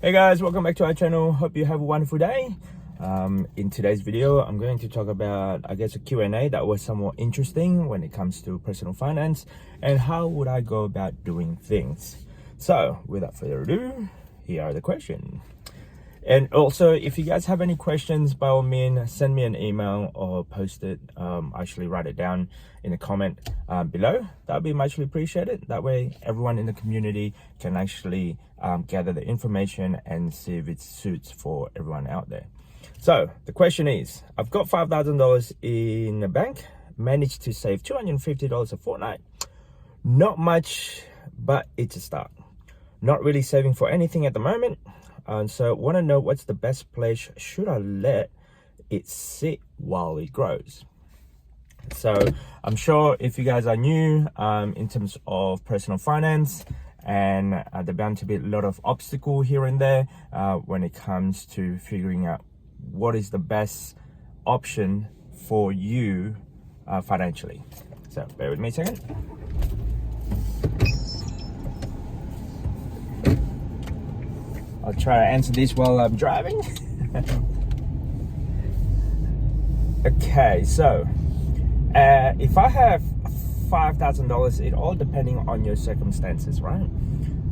Hey guys, welcome back to our channel. Hope you have a wonderful day. In today's video, I'm going to talk about, a Q&A that was somewhat interesting when it comes to personal finance and how would I go about doing things. So without further ado, here are the questions. And also, if you guys have any questions, by all means, send me an email or post it. Actually write it down in the comment below. That'll be muchly appreciated. That way, everyone in the community can actually gather the information and see if it suits for everyone out there. So the question is, I've got $5,000 in the bank, managed to save $250 a fortnight. Not much, but it's a start. Not really saving for anything at the moment. And so want to know what's the best place should I let it sit while it grows. So I'm sure if you guys are new in terms of personal finance, and there bound to be a lot of obstacle here and there when it comes to figuring out what is the best option for you financially. So bear with me a second. I'll try to answer this while I'm driving. Okay, so if I have $5,000, it all depending on your circumstances, right?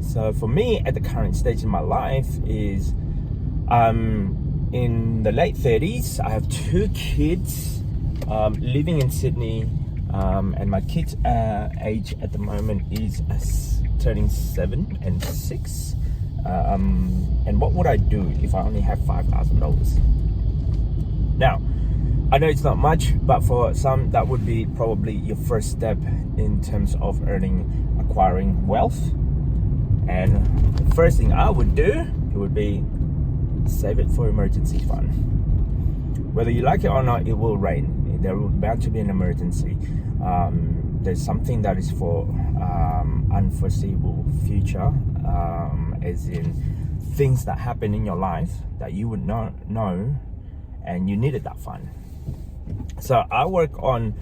So for me, at the current stage in my life is in the late 30s. I have 2 kids living in Sydney, and my kids' age at the moment is turning 7 and 6. And what would I do if I only have $5,000? Now, I know it's not much, but for some, that would be probably your first step in terms of acquiring wealth. And the first thing I would do, it would be save it for emergency fund. Whether you like it or not, it will rain. There will bound to be an emergency. There's something that is for unforeseeable future, as in things that happen in your life that you would not know, and you needed that fund. So I work on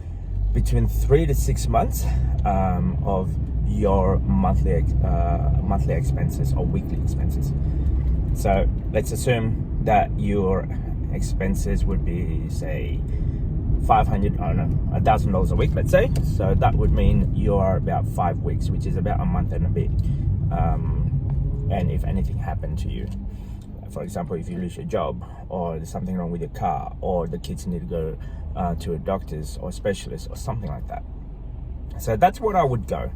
between 3 to 6 months of your monthly expenses or weekly expenses. So let's assume that your expenses would be, say, $1,000 a week, let's say. So that would mean you're about 5 weeks, which is about a month and a bit. And if anything happened to you, for example, if you lose your job, or there's something wrong with your car, or the kids need to go to a doctor's or specialist or something like that. So that's what I would go.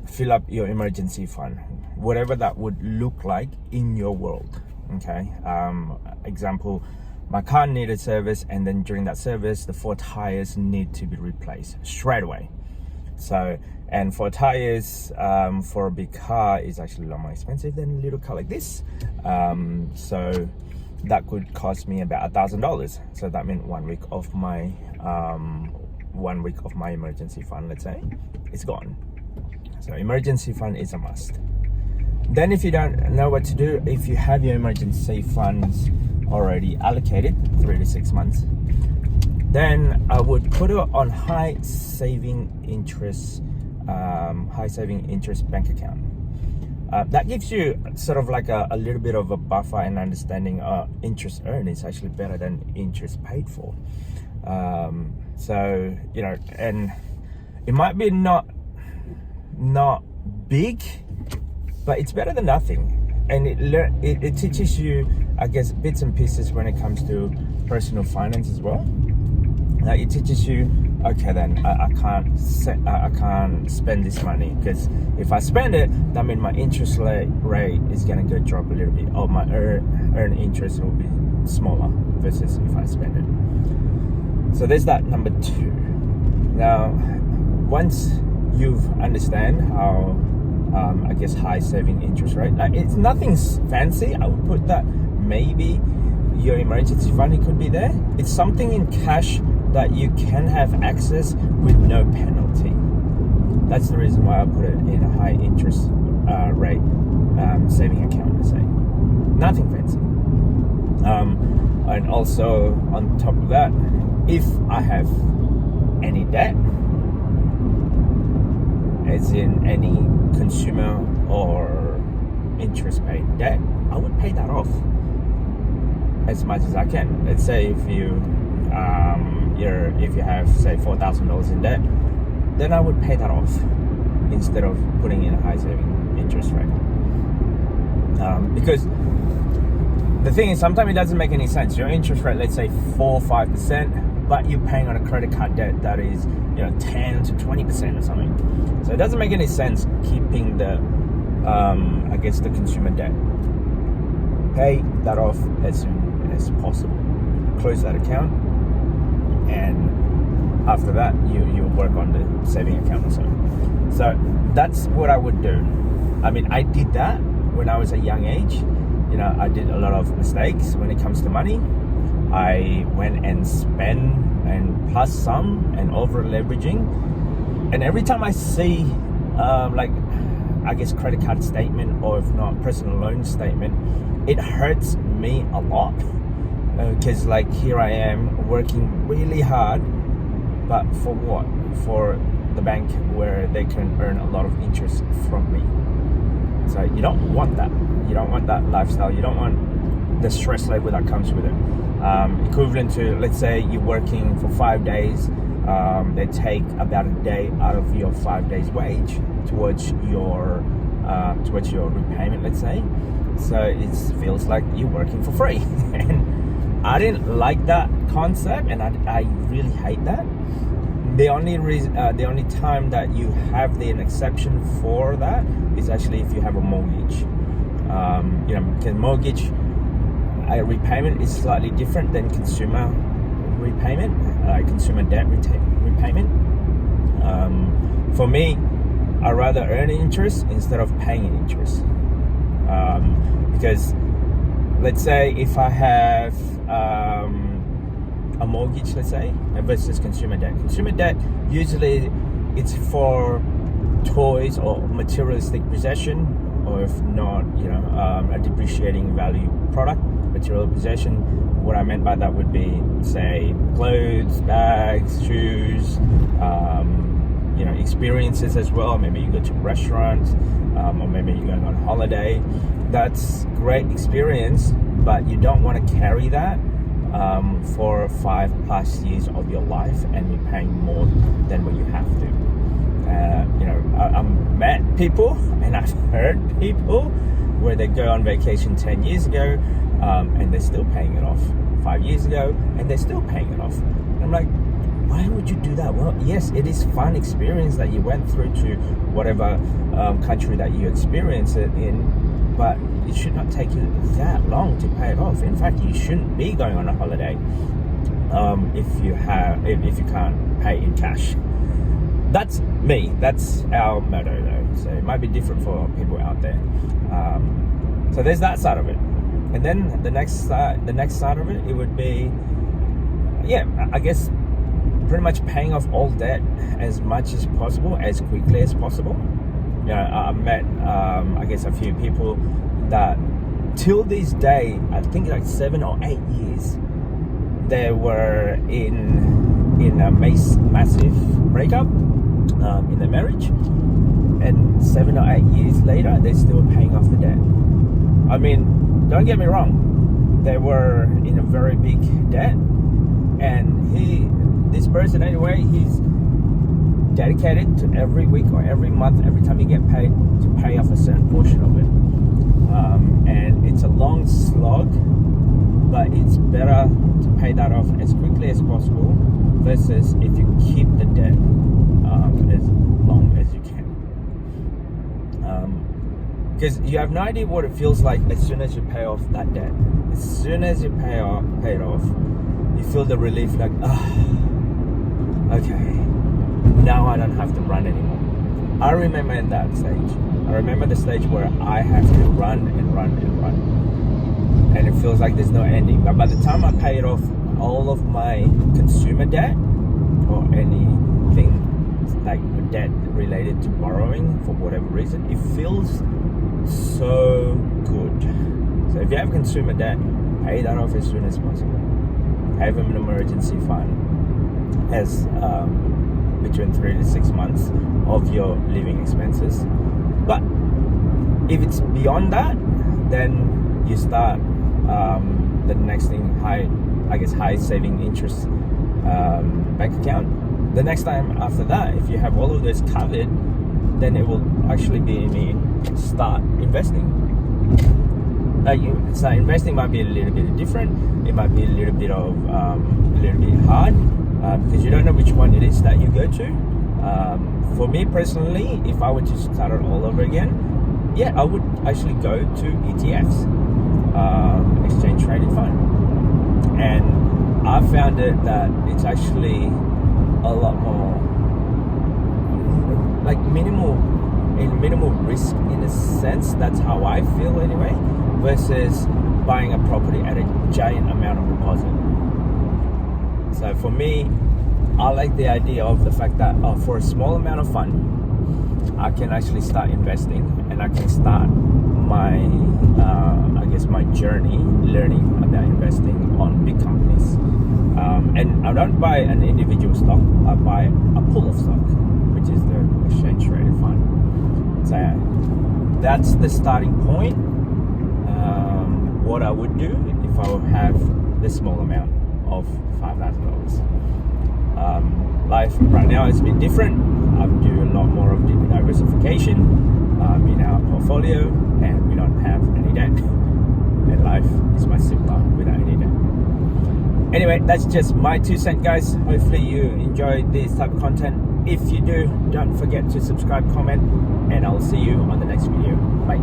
Fill up your emergency fund, whatever that would look like in your world. Okay. Example, my car needed service, and then during that service, the 4 tires need to be replaced straight away. So, and 4 tires for a big car is actually a lot more expensive than a little car like this. So that could cost me about $1,000. So that meant 1 week of my emergency fund, let's say, is gone. So emergency fund is a must. Then if you don't know what to do, if you have your emergency funds already allocated 3 to 6 months, then I would put it on high saving interest bank account. That gives you sort of like a little bit of a buffer and understanding. Interest earned is actually better than interest paid for. So you know, and it might be not big, but it's better than nothing. And it teaches you, I guess, bits and pieces when it comes to personal finance as well. It teaches you, okay, then I can't spend this money, because if I spend it, that means my interest rate is gonna go drop a little bit, or my earned interest will be smaller versus if I spend it. So there's that number 2. Now, once you've understand how I guess high saving interest rate, it's nothing fancy. I would put that maybe your emergency fund, it could be there. It's something in cash that you can have access with no penalty. That's the reason why I put it in a high interest rate saving account, I say. Nothing fancy. And also on top of that, if I have any debt, as in any consumer or interest paid debt, I would pay that off as much as I can. Let's say if you have say $4,000 in debt, then I would pay that off instead of putting in a high saving interest rate. Because the thing is, sometimes it doesn't make any sense. Your interest rate, let's say 4 or 5%, but you're paying on a credit card debt that is 10 to 20% or something. So it doesn't make any sense keeping the the consumer debt. Pay that off as soon as possible. Close that account, and after that you work on the saving account or something. So that's what I would do. I mean, I did that when I was a young age. I did a lot of mistakes when it comes to money. I went and spent and plus some and over leveraging. And every time I see credit card statement, or if not personal loan statement, it hurts me a lot. Because here I am working really hard, but for what? For the bank where they can earn a lot of interest from me. So you don't want that. You don't want that lifestyle. You don't want the stress level that comes with it. Equivalent to, let's say you're working for 5 days, they take about a day out of your 5 days wage towards your repayment, let's say. So it feels like you're working for free. And I didn't like that concept, and I really hate that. The only time that you have an exception for that is actually if you have a mortgage. Because mortgage repayment is slightly different than consumer repayment, consumer debt repayment. For me, I rather earn interest instead of paying interest. Because let's say if I have a mortgage, let's say, versus consumer debt. Consumer debt, usually it's for toys or materialistic possession, or if not, a depreciating value product, material possession. What I meant by that would be, say, clothes, bags, shoes, experiences as well. Maybe you go to restaurants, or maybe you're going on holiday. That's great experience, but you don't want to carry that for 5+ years of your life, and you're paying more than what you have to. I've met people and I've heard people where they go on vacation 10 years ago, and they're still paying it off. 5 years ago, and they're still paying it off. And I'm like, why would you do that? Well, yes, it is fun experience that you went through to whatever country that you experience it in, but it should not take you that long to pay it off. In fact, you shouldn't be going on a holiday if you can't pay in cash. That's me. That's our motto, though. So it might be different for people out there. So there's that side of it, and then the next side of it, it would be, pretty much paying off all debt as much as possible, as quickly as possible. I've met a few people that till this day, I think 7 or 8 years, they were in a massive breakup in their marriage, and 7 or 8 years later they're still paying off the debt. I mean, don't get me wrong, they were in a very big debt, and this person anyway, he's dedicated to every week or every month, every time you get paid, to pay off a certain portion of it. And it's a long slog, but it's better to pay that off as quickly as possible versus if you keep the debt as long as you can. Because you have no idea what it feels like as soon as you pay off that debt. As soon as you pay it off, you feel the relief, like, okay, now I don't have to run anymore. I remember in that stage. I remember the stage where I have to run and run and run, and it feels like there's no ending. But by the time I paid off all of my consumer debt, or anything like debt related to borrowing for whatever reason, it feels so good. So if you have consumer debt, pay that off as soon as possible. Have an emergency fund as between 3 to 6 months of your living expenses. But If it's beyond that, then you start the next thing, high saving interest bank account. The next time after that, if you have all of those covered, then it will actually be start investing. So investing might be a little bit different. It might be a little bit hard because you don't know which one it is that you go to. For me personally, if I were to start it all over again, I would actually go to ETFs, exchange traded fund, and I found it that it's actually a lot more like minimal risk in a sense. That's how I feel anyway, versus buying a property at a giant amount of deposit. So for me, I like the idea of the fact that for a small amount of fund, I can actually start investing, and I can start my my journey learning about investing on big companies. And I don't buy an individual stock, I buy a pool of stock, which is the exchange traded fund. So that's the starting point. What I would do if I would have this small amount of $5,000. Life right now is a bit different. I do a lot more of diversification in our portfolio, and we don't have any debt. And life is much simpler without any debt. Anyway, that's just my 2 cents, guys. Hopefully you enjoy this type of content. If you do, don't forget to subscribe, comment, and I'll see you on the next video. Bye.